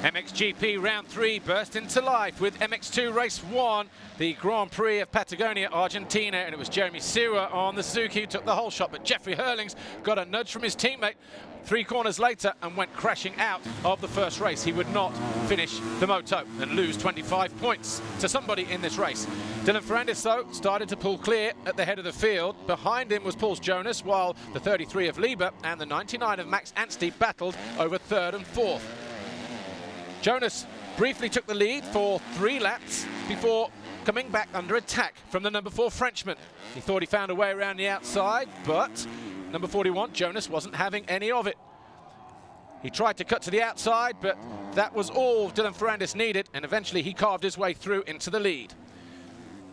MXGP Round 3 burst into life with MX2 Race One, the Grand Prix of Patagonia, Argentina, and it was Jeremy Seewer on the Suzuki who took the whole shot, but Jeffrey Hurlings got a nudge from his teammate 3 corners later and went crashing out of the first race. He would not finish the moto and lose 25 points to somebody in this race. Dylan Ferrandis, though, started to pull clear at the head of the field. Behind him was Paul Jonas, while the 33 of Lieber and the 99 of Max Anstey battled over 3rd and 4th. Jonas briefly took the lead for 3 laps before coming back under attack from the number 4 Frenchman. He thought he found a way around the outside, but number 41, Jonas, wasn't having any of it. He tried to cut to the outside, but that was all Dylan Ferrandis needed, and eventually he carved his way through into the lead.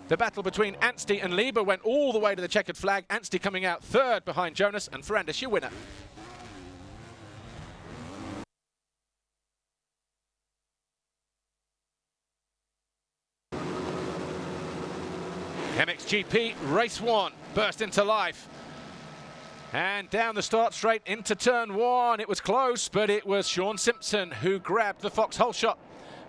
The battle between Anstey and Lieber went all the way to the checkered flag. Anstey coming out 3rd behind Jonas, and Ferrandis your winner. MXGP Race 1 burst into life. And down the start straight into turn 1. It was close, but it was Sean Simpson who grabbed the foxhole shot.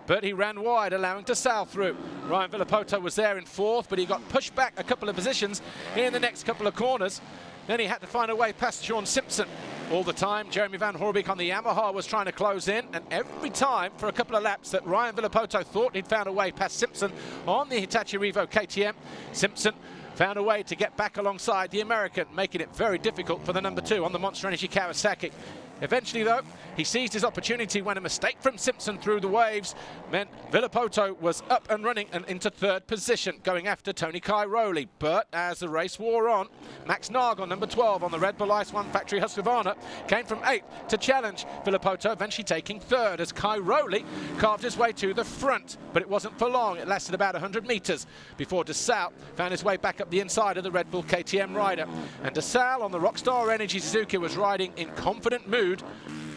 But he ran wide, allowing to sail through. Ryan Villopoto was there in 4th, but he got pushed back a couple of positions in the next couple of corners. Then he had to find a way past Sean Simpson. All the time, Jeremy Van Hoorbeek on the Yamaha was trying to close in, and every time for a couple of laps that Ryan Villopoto thought he'd found a way past Simpson on the Hitachi Revo KTM, Simpson found a way to get back alongside the American, making it very difficult for the number 2 on the Monster Energy Kawasaki. Eventually, though, he seized his opportunity when a mistake from Simpson through the waves meant Villopoto was up and running and into 3rd position, going after Tony Cairoli. But as the race wore on, Max Nag on number 12 on the Red Bull Ice One Factory Husqvarna came from 8th to challenge Villopoto, eventually taking 3rd as Cairoli carved his way to the front. But it wasn't for long. It lasted about 100 meters before De Salle found his way back up the inside of the Red Bull KTM rider. And De Salle on the Rockstar Energy Suzuki was riding in confident mood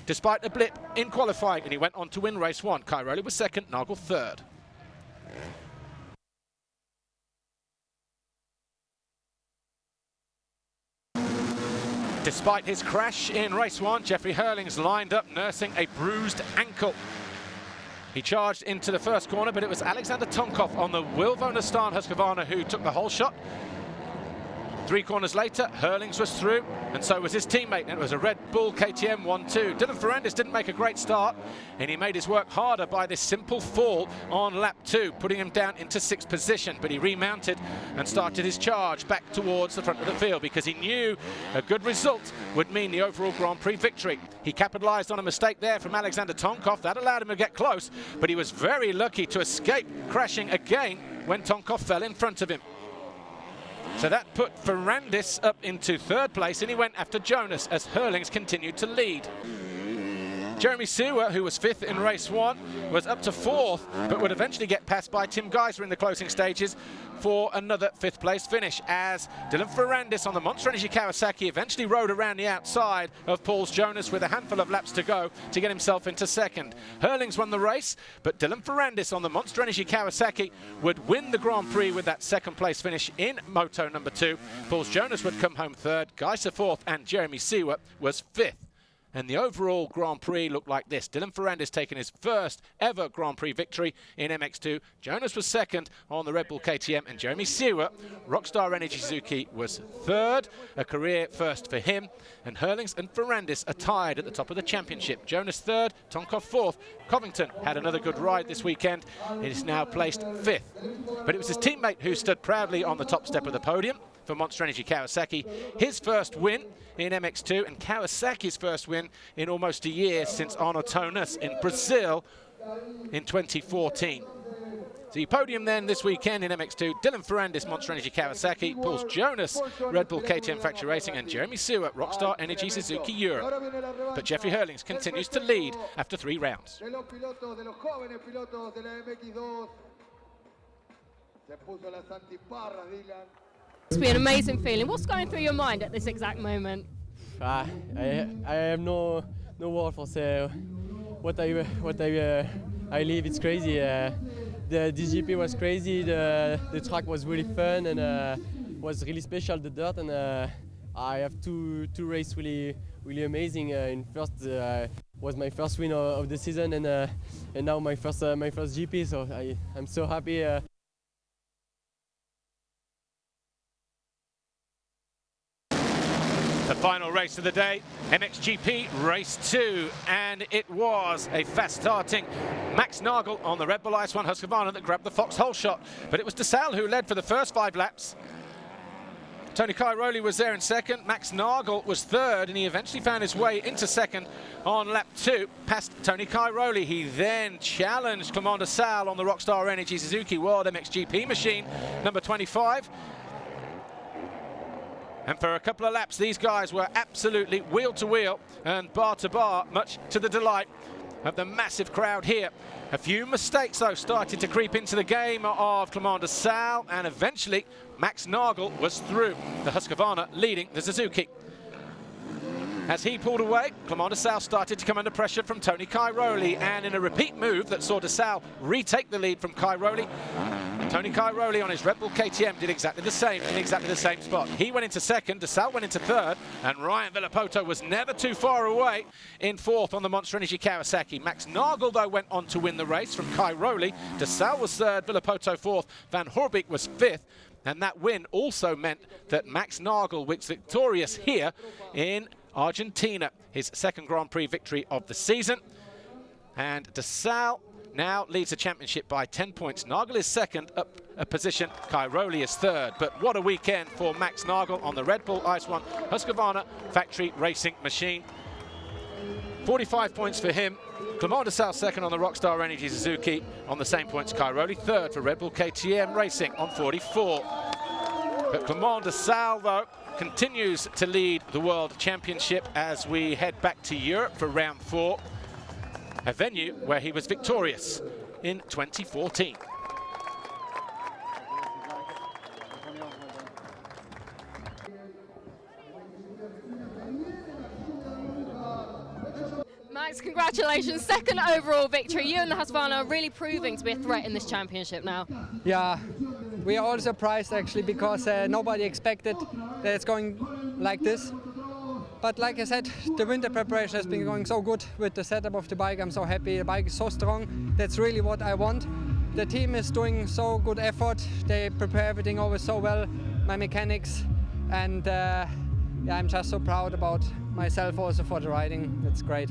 despite a blip in qualifying, and he went on to win race 1. Cairoli was 2nd, Nagel 3rd. Despite his crash in race 1, Jeffrey Hurlings lined up nursing a bruised ankle. He charged into the first corner, but it was Alexander Tonkov on the Wilvo Nastan Husqvarna who took the whole shot. 3 corners later, Hurlings was through, and so was his teammate, and it was a Red Bull KTM 1-2. Dylan Ferrandis didn't make a great start, and he made his work harder by this simple fall on lap 2, putting him down into 6th position, but he remounted and started his charge back towards the front of the field because he knew a good result would mean the overall Grand Prix victory. He capitalized on a mistake there from Alexander Tonkov. That allowed him to get close, but he was very lucky to escape crashing again when Tonkov fell in front of him. So that put Ferrandis up into 3rd place, and he went after Jonas as Hurlings continued to lead. Jeremy Seewer, who was 5th in race 1, was up to 4th, but would eventually get passed by Tim Geiser in the closing stages for another 5th place finish, as Dylan Ferrandis on the Monster Energy Kawasaki eventually rode around the outside of Paul Jonas with a handful of laps to go to get himself into 2nd. Hurlings won the race, but Dylan Ferrandis on the Monster Energy Kawasaki would win the Grand Prix with that 2nd place finish in Moto number 2. Paul Jonas would come home 3rd, Geiser 4th, and Jeremy Seewer was 5th. And the overall Grand Prix looked like this. Dylan Ferrandis taking his 1st ever Grand Prix victory in MX2. Jonas was 2nd on the Red Bull KTM, and Jeremy Seewer, Rockstar Energy Suzuki, was 3rd, a career 1st for him. And Hurlings and Ferrandis are tied at the top of the championship. Jonas 3rd, Tonkov 4th. Covington had another good ride this weekend. He is now placed 5th. But it was his teammate who stood proudly on the top step of the podium for Monster Energy Kawasaki. His 1st win in MX2, and Kawasaki's 1st win in almost a year since Arno Tonas in Brazil in 2014. The podium then this weekend in MX2, Dylan Ferrandis, Monster Energy Kawasaki, Paul Jonas, Red Bull KTM Factory Racing, and Jeremy Seewer, Rockstar Energy Suzuki Europe. But Jeffrey Hurlings continues to lead after 3 rounds. It's been an amazing feeling. What's going through your mind at this exact moment? I have no word for say what I live. It's crazy. The GP was crazy. The track was really fun and was really special. The dirt, and I have two races really really amazing. In first was my first win of the season, and now my first GP. So I'm so happy. The final race of the day, MXGP Race 2, and it was a fast-starting Max Nagel on the Red Bull Ice One Husqvarna that grabbed the foxhole shot, but it was DeSalle who led for the first 5 laps. Tony Cairoli was there in second, Max Nagel was third, and he eventually found his way into second on lap 2, past Tony Cairoli. He then challenged Clement DeSalle on the Rockstar Energy Suzuki World MXGP machine, number 25. And for a couple of laps, these guys were absolutely wheel to wheel and bar to bar, much to the delight of the massive crowd here. A few mistakes, though, started to creep into the game of Clement DeSalle, and eventually Max Nagel was through, the Husqvarna leading the Suzuki. As he pulled away, Clement DeSalle started to come under pressure from Tony Cairoli, and in a repeat move that saw DeSalle retake the lead from Cairoli, Tony Cairoli on his Red Bull KTM did exactly the same in exactly the same spot. He went into second, DeSalle went into third, and Ryan Villapoto was never too far away in fourth on the Monster Energy Kawasaki. Max Nagel, though, went on to win the race from Cairoli. DeSalle was third, Villapoto fourth, Van Horbeek was fifth, and that win also meant that Max Nagel was victorious here in Argentina, his second Grand Prix victory of the season. And DeSalle now leads the championship by 10 points. Nagel is second, up a position. Cairoli is third. But what a weekend for Max Nagel on the Red Bull Ice One Husqvarna factory racing machine. 45 points for him. Clement DeSalle second on the Rockstar Energy Suzuki on the same points. Cairoli third for Red Bull KTM Racing on 44. But Clement DeSalle, though, continues to lead the World Championship as we head back to Europe for round 4, a venue where he was victorious in 2014. Max, congratulations, second overall victory. You and the Husqvarna are really proving to be a threat in this championship now. Yeah, we are all surprised actually, because nobody expected that it's going like this. But like I said, the winter preparation has been going so good with the setup of the bike. I'm so happy. The bike is so strong. That's really what I want. The team is doing so good effort. They prepare everything always so well, my mechanics. And yeah, I'm just so proud about myself also for the riding. That's great.